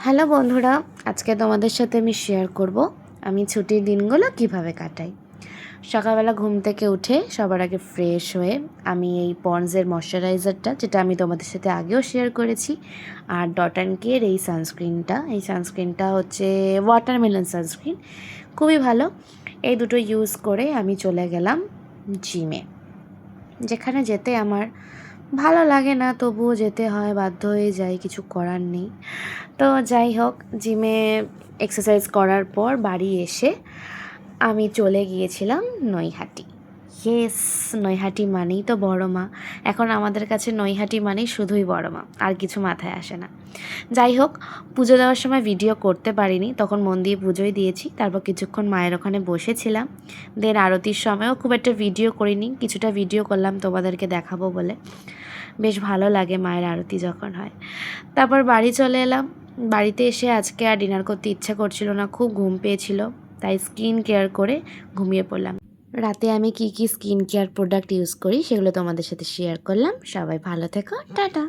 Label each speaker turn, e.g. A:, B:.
A: Hello বন্ধুরা, আজকে তোমাদের সাথে আমি শেয়ার করব আমি ছুটির দিনগুলো কিভাবে কাটাই। সকালবেলা ঘুম থেকে উঠে সবার আগে ফ্রেশ হয়ে আমি এই পন্ডসের ময়শ্চারাইজারটা, যেটা আমি তোমাদের সাথে আগেও শেয়ার করেছি, আর ডট অ্যান্ড কের এই সানস্ক্রিনটা হচ্ছে ওয়াটারমেলন সানস্ক্রিন, খুবই ভালো। এই দুটো ইউজ করে আমি চলে গেলাম জিমে, যেখানে যেতে আমার ভালো লাগে না, তবুও যেতে হয়, বাধ্য হয়ে যাই, কিছু করার নেই। তো যাই হোক, জিমে এক্সারসাইজ করার পর বাড়ি এসে আমি চলে গিয়েছিলাম নৈহাটি। ইয়েস, নৈহাটি মানেই তো বড় মা। এখন আমাদের কাছে নৈহাটি মানেই শুধুই বড় মা, আর কিছু মাথায় আসে না। যাই হোক, পুজো দেওয়ার সময় ভিডিও করতে পারিনি, তখন মন দিয়ে পুজোই দিয়েছি। তারপর কিছুক্ষণ মায়ের ওখানে বসেছিলাম। দেন আরতির সময়ও খুব একটা ভিডিও করিনি, কিছুটা ভিডিও করলাম তোমাদেরকে দেখাবো বলে। বেশ ভালো লাগে মায়ের আরতি যখন হয়। তারপর বাড়ি চলে এলাম। বাড়িতে এসে আজকে আর ডিনার করতে ইচ্ছা করছিল না, খুব ঘুম পেয়েছিল, তাই স্কিন কেয়ার করে ঘুমিয়ে পড়লাম। রাতে আমি কি কি স্কিন কেয়ার প্রোডাক্ট ইউজ করি সেগুলো তোমাদের সাথে শেয়ার করলাম। সবাই ভালো থেকো, টাটা।